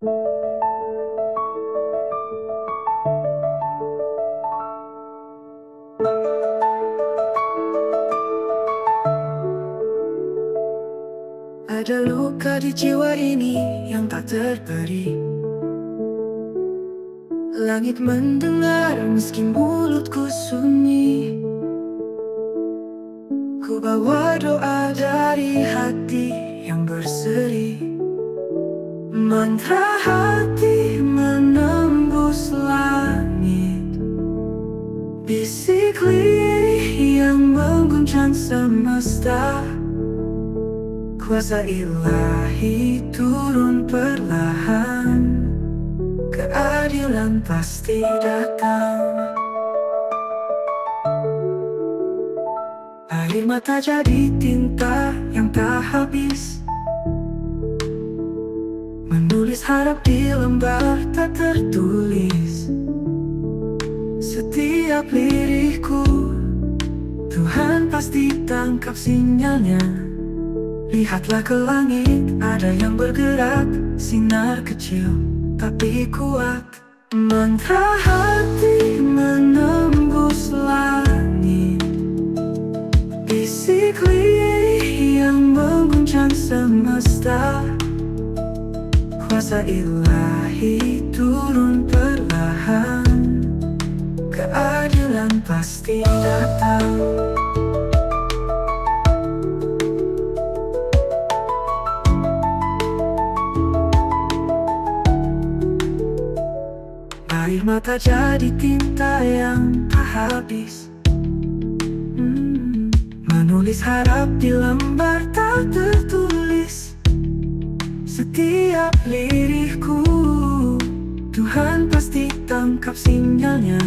Ada luka di jiwa ini yang tak terberi. Langit mendengar meski mulutku sunyi. Ku bawa doa dari hati yang berseri. Mantra hati menembus langit. Bisik lirih yang mengguncang semesta. Kuasa ilahi turun perlahan. Keadilan pasti datang. Air mata jadi tinta yang tak habis, menulis harap di lembar tak tertulis. Setiap lirikku, Tuhan pasti tangkap sinyalnya. Lihatlah ke langit, ada yang bergerak, sinar kecil tapi kuat. Mantra hati menembus langit. Bisik lirih yang mengguncang semesta. Kuasa ilahi turun perlahan. Keadilan pasti datang. Air mata jadi tinta yang tak habis, menulis harap di lembar tak tertulis. Setiap lirikku, Tuhan pasti tangkap sinyalnya.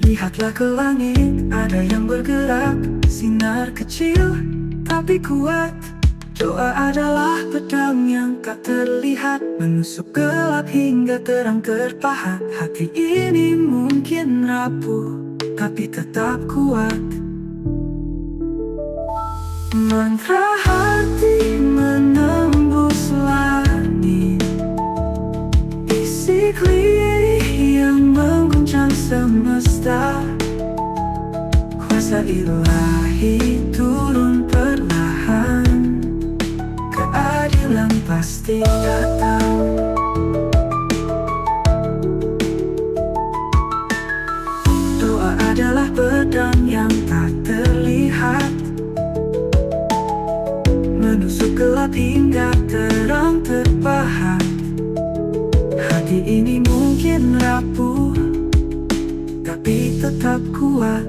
Lihatlah ke langit, ada yang bergerak, sinar kecil tapi kuat. Doa adalah pedang yang tak terlihat, menusuk gelap hingga terang terpahat. Hati ini mungkin rapuh, tapi tetap kuat. Mantra hati menembus langit. Bisik lirih yang mengguncang semesta. Kuasa ilahi turun perlahan. Keadilan pasti datang. Doa adalah pedang yang tak terlihat, menusuk gelap hingga terang terpahat. Hati ini mungkin rapuh, tapi tetap kuat.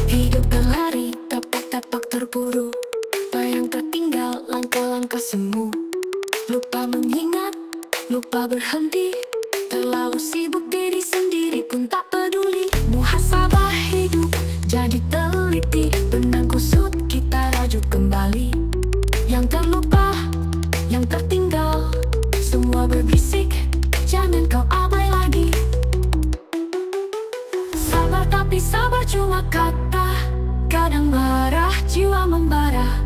Hidup berlari, tapak-tapak terburu, bayang tertinggal, langkah-langkah semu. Lupa mengingat, lupa berhenti, terlalu sibuk diri sendiri pun tak peduli. Muhasabah hidup, jadi teliti, benang kusut kita rajuk kembali. Yang terlupa, yang tertinggal, semua berbisik, jangan kau abai lagi. Sabar tapi sabar cuma kata, kadang marah jiwa membara.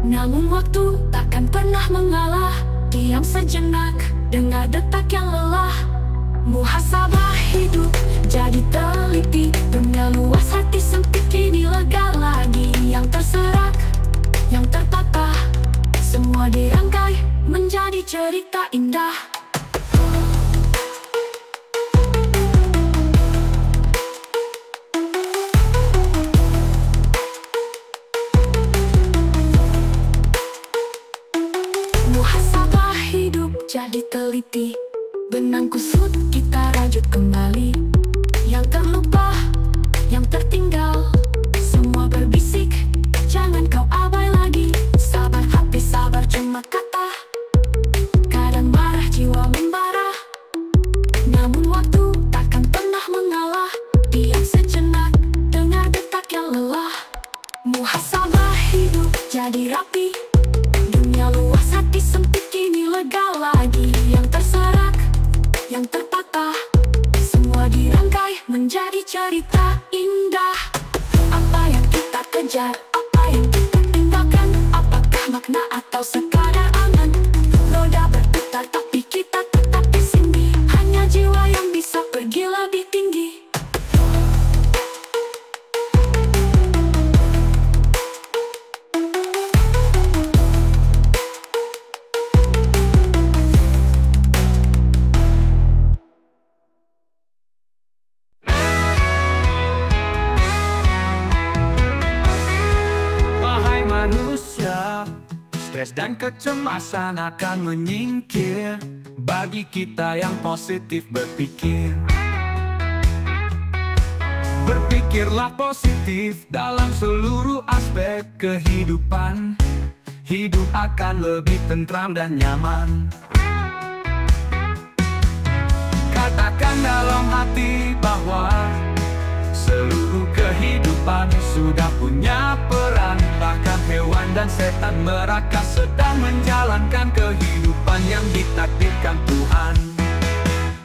Namun waktu takkan pernah mengalah. Diam sejenak, dengar detak yang lelah. Muhasabah hidup, jadi teliti, dunia luas hati sempit kini lega lagi. Yang terserah cerita indah. Muhasabah hidup jadi teliti, benang kusut kita rajut kembali. Yang terlupa, yang tertinggal, semua berbisik, jangan kau abai lagi. Sabar hati, sabar cuma kata, kadang marah jiwa membara. Namun waktu takkan pernah mengalah. Diam sejenak, dengar detak yang lelah. Muhasabah hidup jadi rapi, dunia luas hati sempit kini lega lagi. Yang terserak, yang terpatah, semua dirangkai menjadi cerita indah. Apa yang kita kejar, apa yang kita tinggalkan, apakah makna atau sekadar angan? Roda berputar tapi kita tetap di sini, hanya jiwa yang bisa pergi lebih tinggi. Manusia, stres dan kecemasan akan menyingkir bagi kita yang positif berpikir. Berpikirlah positif dalam seluruh aspek kehidupan. Hidup akan lebih tentram dan nyaman. Katakan dalam hati bahwa seluruh kehidupan sudah punya peran. Bahkan hewan dan setan mereka sedang menjalankan kehidupan yang ditakdirkan Tuhan.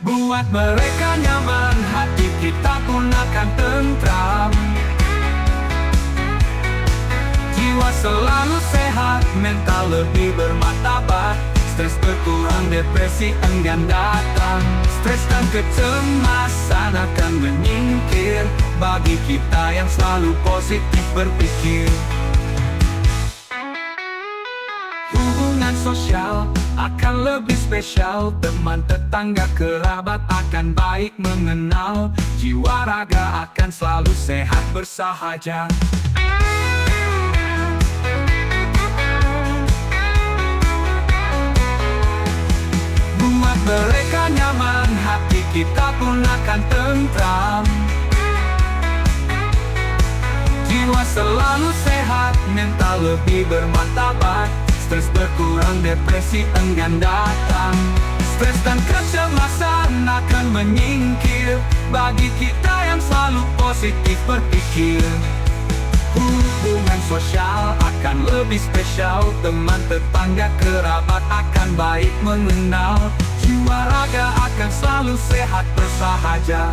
Buat mereka nyaman, hati kita pun akan tentram. Jiwa selalu sehat, mental lebih bermartabat. Stres berkurang, depresi enggan datang. Stres dan kecemasan akan menyingkir bagi kita yang selalu positif berpikir. Hubungan sosial akan lebih spesial, teman tetangga kerabat akan baik mengenal. Jiwa raga akan selalu sehat bersahaja. Buat mereka nyaman, hati kita pun akan tentram. Jiwa selalu sehat, mental lebih bermartabat. Stres berkurang, depresi enggan datang. Stres dan kecemasan akan menyingkir bagi kita yang selalu positif berpikir. Hubungan sosial akan lebih spesial, teman tetangga kerabat akan baik mengenal. Jiwa raga akan selalu sehat bersahaja.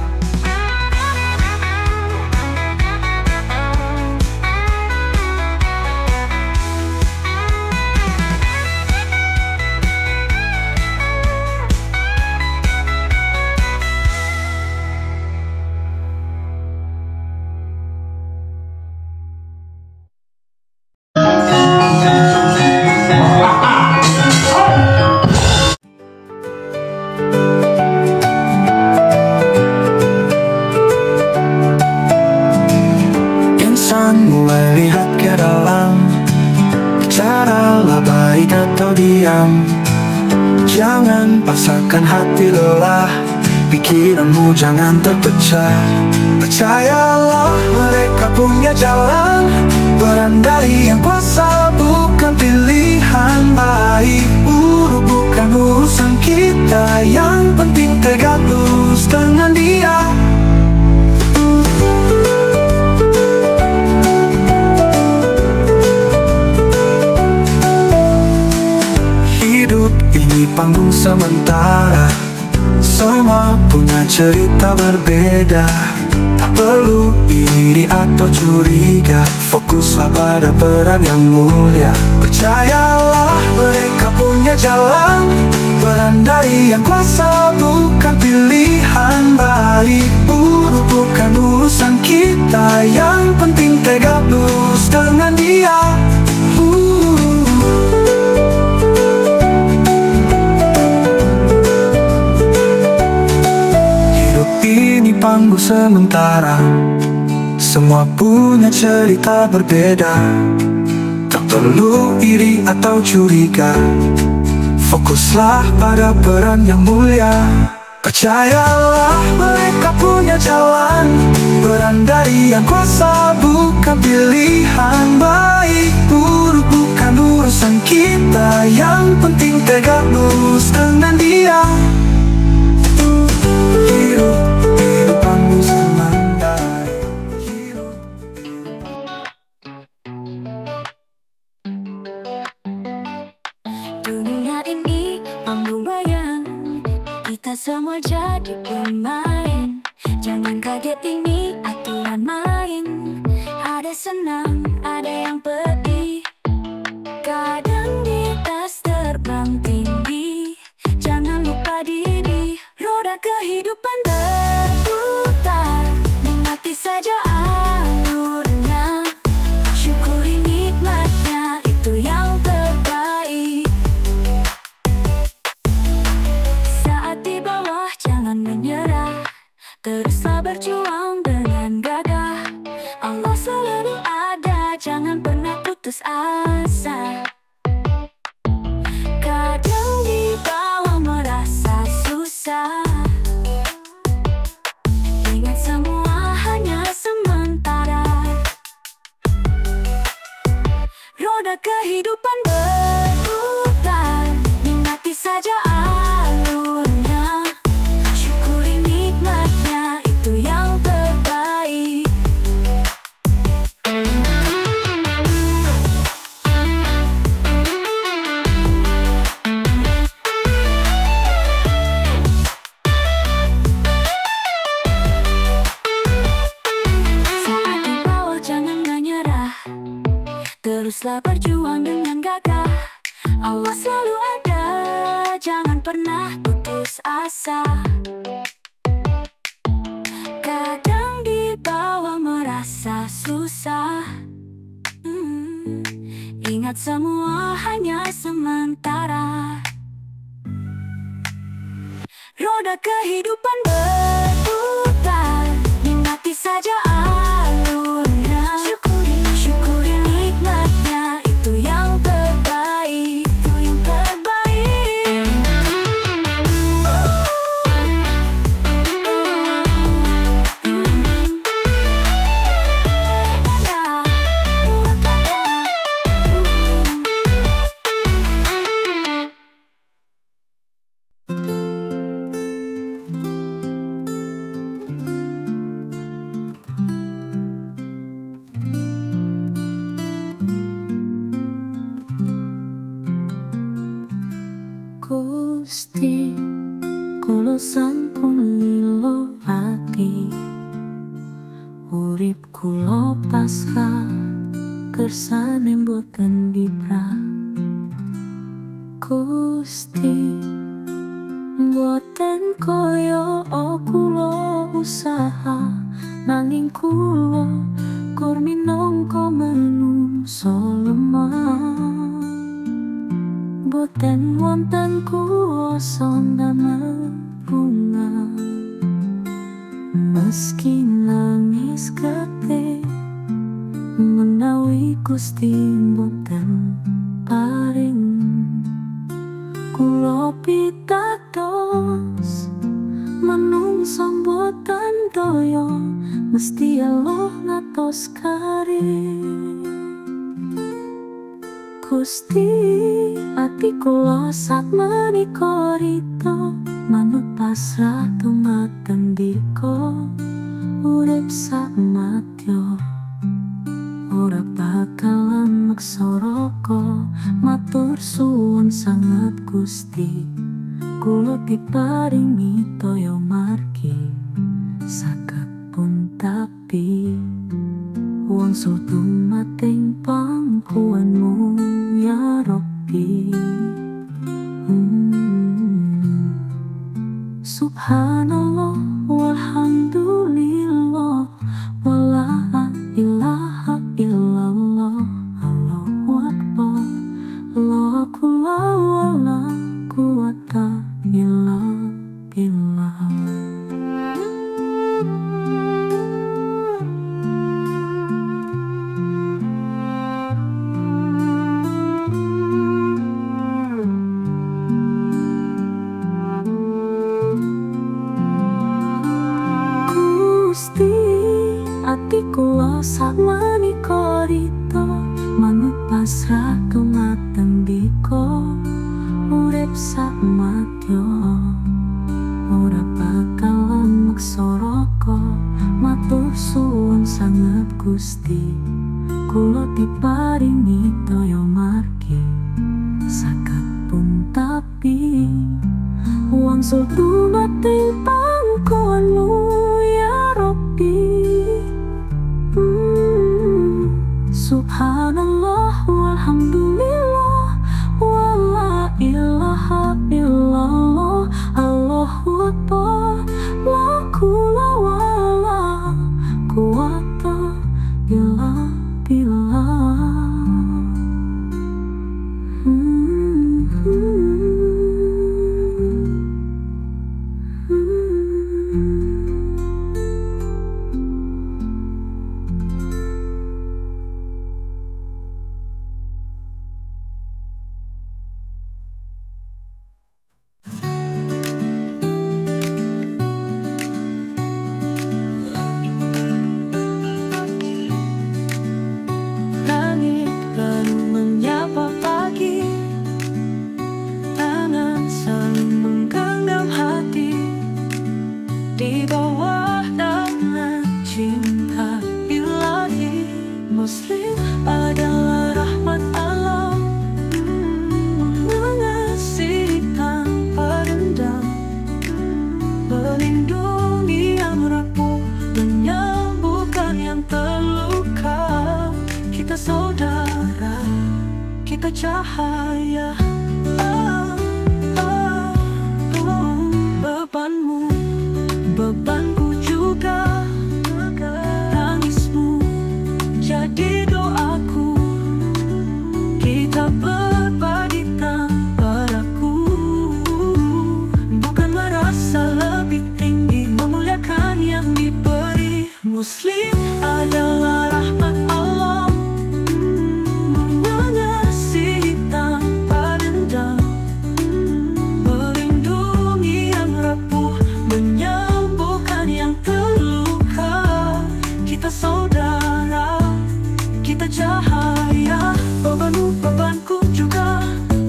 Melihat ke dalam, caralah baik atau diam. Jangan paksakan hati lelah, pikiranmu jangan terpecah. Percayalah mereka punya jalan, berandai yang kuasa bukan pilihan. Baik buruk bukan urusan kita, yang penting tegak lurus dengan dia. Ini panggung sementara, semua punya cerita berbeda. Tak perlu iri atau curiga, fokuslah pada peran yang mulia. Percayalah mereka punya jalan, berandai yang kuasa bukan pilihan. Baik buruk bukan urusan kita, yang penting tegak lurus dengan dia. tunggu sementara. Semua punya cerita berbeda, tak perlu iri atau curiga. Fokuslah pada peran yang mulia. Percayalah mereka punya jalan. Peran dari yang kuasa bukan pilihan. Baik buruk bukan urusan kita. Yang penting tegak lurus dengan dia. Hidup, hidupanmu semandai. Dunia ini panggung bayang, kita semua jadi pemain. Jangan kaget, ini aturan main. Ada senang, ada yang pedih. Kadang di atas terbang tinggi. Jangan lupa diri. Roda kehidupan berputar, nikmati saja alurnya. Syukuri nikmatnya, itu yang terbaik. Saat di bawah jangan menyerah, teruslah berjuang dengan gagah. Allah selalu ada, jangan pernah putus asa. Kadang di bawah merasa susah, ingat semua hanya sementara. Roda kehidupan berputar, nikmati saja alurnya. Syukuri nikmatnya, itu yang terbaik. Saat di bawah jangan menyerah, teruslah berjuang dengan gagah. Allah selalu ada, jangan pernah putus asa. Kadang di bawah merasa susah, ingat semua hanya sementara. Roda kehidupan berputar, nikmati saja alurnya. Syukuri nikmatnya, itu yang terbaik. Itu yang terbaik. Gusti, kula sampun lilo ati. Urip kula pasrah, kersane mboten diprah. Gusti, mboten koyo kula usaha, nanging kula kur minangka manungsa lemah. Boten wonten kuasa ndamel bunga, meski nangis gede menawi Gusti boten paring. Kula pitados manungsa boten daya, mesti Allah ngatos karing. Gusti, ati kula sak menika rito, manut pasrah dumateng dika. Urip sak matya, ora bakalan maksaraka. Matur suwun sanget Gusti, kula diparingi toya margi saged pun tapi. Wangsul dumateng pangkuanmu ya Rabbi. Subhanallah walhamdulillah wala ilaha illallah. Allahu akbar, la quwwata wala quwwata illa billah. pasrah kematan biko urip sak matyo ora bakal maksa raka matur suwun sanget Gusti kula diparingi toya margi saged pun tapi wangsul dumateng pangkuanmu ya Rabbi. Subhanallah walhamdulillah wa la ilaha illallah Allahu akbar la kula wa la quwata illa billah. Di bawah naungan cinta ilahi, Muslim adalah rahmat Allah, mengasihi tanpa dendam, melindungi yang rapuh, menyembuhkan yang terluka. Kita saudara, kita cahaya. Bebanmu, bebanku juga, tangismu jadi doaku. Kita berbagi padaku, bukan merasa lebih tinggi, memuliakan yang diberi. Muslim adalah rahmat Allah, mengasihi tanpa dendam, melindungi yang rapuh, menyembuhkan yang terluka. Kita saudara, kita cahaya. Bebanmu, bebanku juga,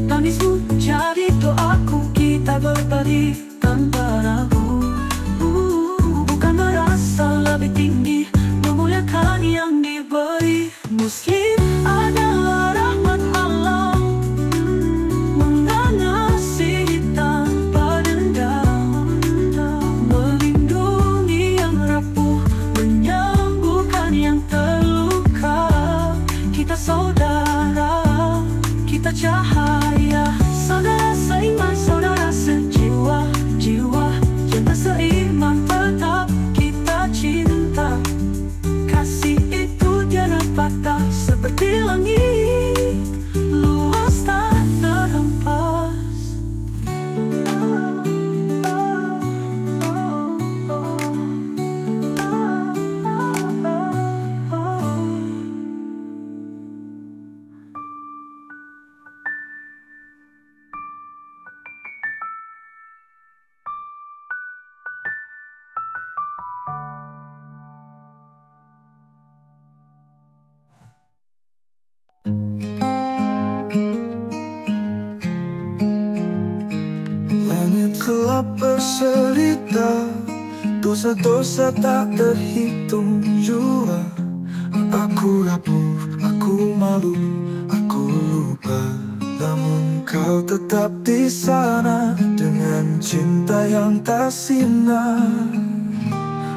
tangismu jadi doaku. Kita berbagi tanpa ragu, bukan merasa lebih tinggi, memuliakan yang diberi. Muslim adalah rahmat Allah, mengasihi tanpa dendam, melindungi yang rapuh, menyembuhkan yang terluka. Kita saudara, kita cahaya. Saudara seiman, saudara sejiwa, jiwa cinta seiman tetap kita cinta. Kasih itu tiada batas, seperti langit luas tak terhempas. Langit gelap bercerita, dosa-dosa tak terhitung jua. Aku rapuh, aku malu, aku lupa, namun kau tetap di sana dengan cinta yang tak sina.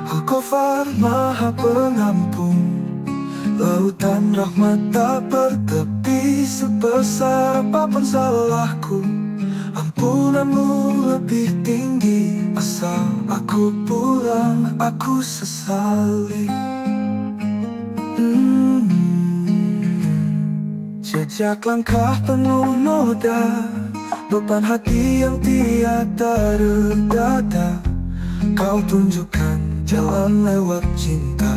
Al-Ghafar Maha Pengampun, lautan rahmat tak bertepi. Sebesar apapun salahku, ampunanmu lebih tinggi. Asal aku pulang, aku sesali. Jejak langkah penuh noda, beban hati yang tiada redada. Kau tunjukkan jalan lewat cinta.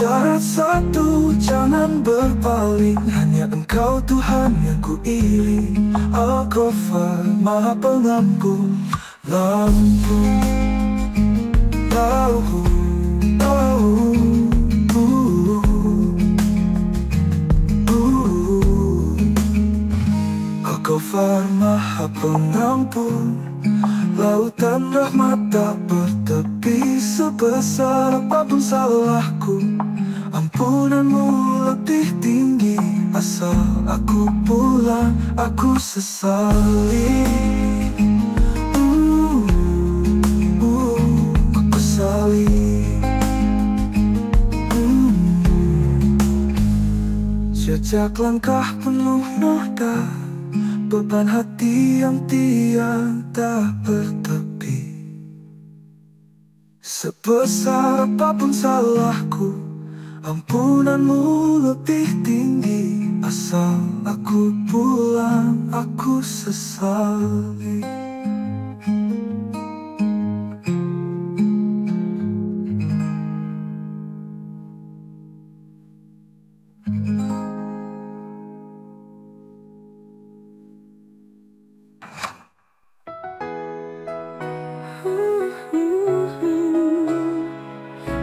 Syarat satu, jangan berpaling, hanya Engkau Tuhan yang ku iring. Al-Ghafar Maha Pengampun, Lampun Lauhu Lauhu Al-Ghafar Maha Pengampun, lautan rahmat tak bertepi. Sebesar apapun salahku, ampunanmu lebih tinggi. Asal aku pulang, aku sesali. Aku sesali. Jejak langkah penuh noda, beban hati yang tiada bertepi. Sebesar apapun salahku, ampunanmu lebih tinggi. Asal aku pulang, aku sesali.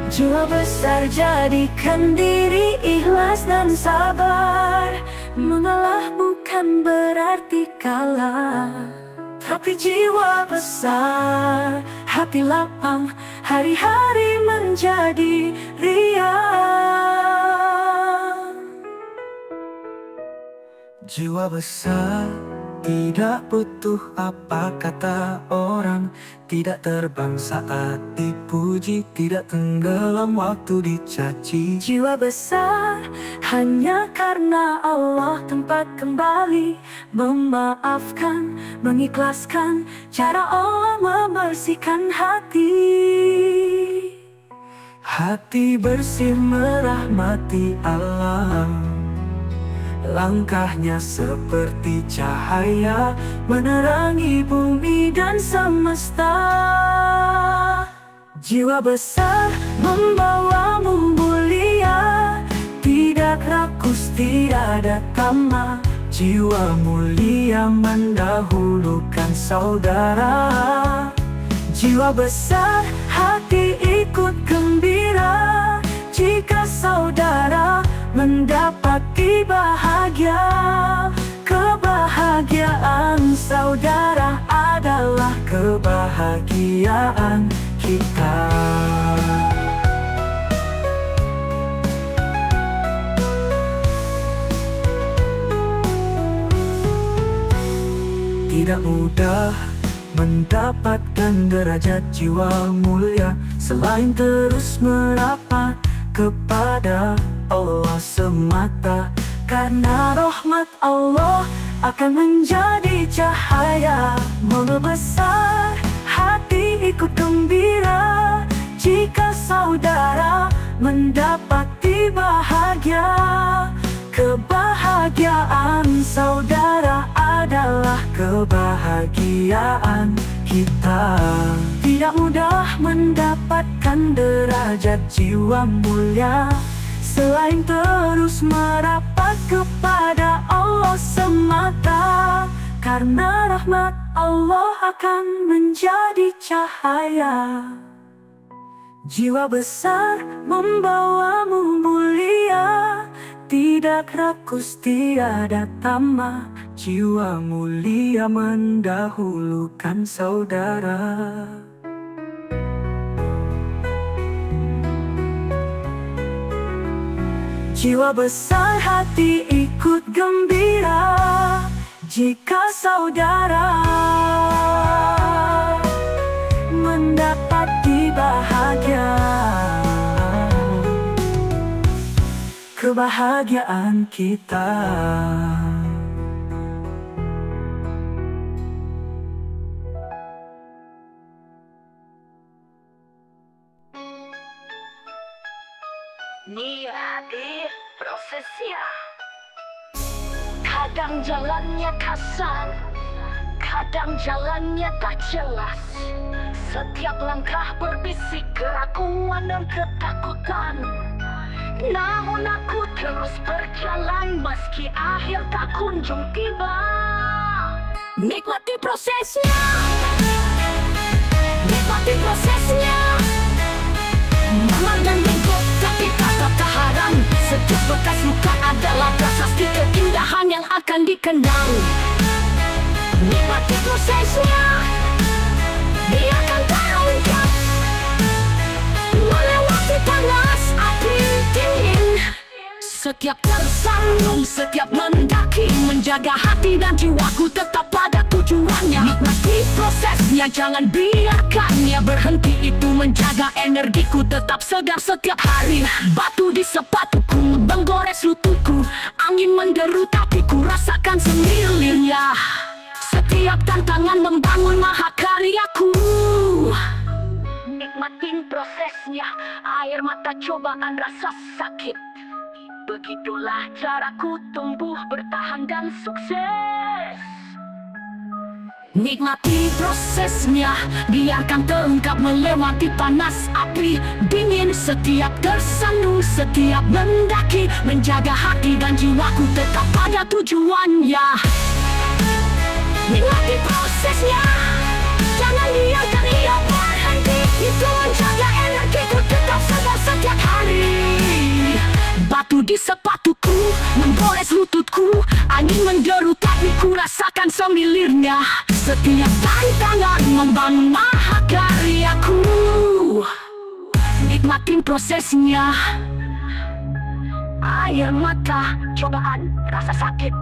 Jiwa besar jadikan diri ikhlas dan sabar. Mengalah bukan berarti kalah, tapi jiwa besar, hati lapang, hari-hari menjadi riang. Jiwa besar tidak butuh apa kata orang, tidak terbang saat dipuji, tidak tenggelam waktu dicaci. Jiwa besar hanya karena Allah tempat kembali, memaafkan, mengikhlaskan, cara Allah membersihkan hati. Hati bersih merahmati alam, langkahnya seperti cahaya menerangi bumi dan semesta. Jiwa besar membawamu mulia, tidak rakus, tidak ada tamak. Jiwa mulia mendahulukan saudara. Jiwa besar hati ikut gembira, jika saudara mendapati bahagia. Kebahagiaan saudara adalah kebahagiaan kita. Tidak mudah mendapatkan derajat jiwa mulia selain terus merapat kepada Allah semata. Karena rahmat Allah akan menjadi cahaya membesar, hati ikut gembira jika saudara mendapati bahagia. Kebahagiaan saudara adalah kebahagiaan kita. Tidak mudah mendapatkan derajat jiwa mulia selain terus merapat kepada Allah semata. Karena rahmat Allah akan menjadi cahaya. Jiwa besar membawamu mulia, tidak rakus, tiada tamak. Jiwa mulia mendahulukan saudara. Jiwa besar hati ikut gembira jika saudara mendapati bahagia. Kebahagiaan kita. Nia di prosesnya, kadang jalannya kasar, kadang jalannya tak jelas. Setiap langkah berbisik keraguan dan ketakutan. Namun aku terus berjalan meski akhir tak kunjung tiba. Nikmati prosesnya, nikmati prosesnya. Memandang lingkup tapi tak haram. Setiap bekas luka adalah prasasti keindahan yang akan dikenang. Nikmati prosesnya, biarkan terungkap melewati panas api dingin. Setiap tersandung, setiap mendaki, menjaga hati dan jiwaku tetap pada tujuannya. Nikmati prosesnya, jangan biarkannya berhenti. Itu menjaga energiku tetap segar setiap hari. Batu di sepatuku menggores lututku, angin menderu tapi ku rasakan semilirnya. Setiap tantangan membangun mahakaryaku. Nikmatin prosesnya, air mata cobaan rasa sakit. Begitulah caraku tumbuh, bertahan dan sukses. Nikmati prosesnya, biarkan terungkap melewati panas api dingin. Setiap tersandung, setiap mendaki, menjaga hati dan jiwaku tetap pada tujuannya. Nikmati prosesnya, jangan biarkan ia berhenti. Itu menjaga energiku tetap segar setiap hari. Batu di sepatuku menggores lututku, angin menderu tapi ku rasakan semilirnya. Setiap tantangan membangun mahakaryaku. Nikmatin prosesnya, air mata, cobaan, rasa sakit.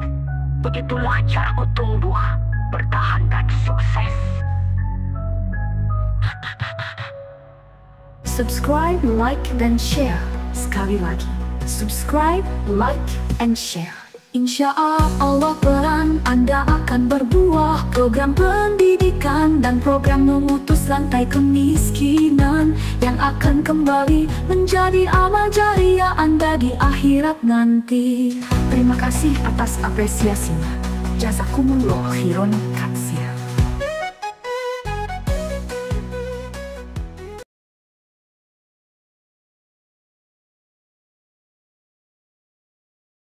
Begitulah caraku tumbuh, bertahan dan sukses. Subscribe, like, dan share. Sekali lagi, subscribe, like, and share. Insya Allah peran Anda akan berbuah. Program pendidikan dan program memutus rantai kemiskinan yang akan kembali menjadi amal jariah Anda di akhirat nanti. Terima kasih atas apresiasinya. Jazakumullah khairan.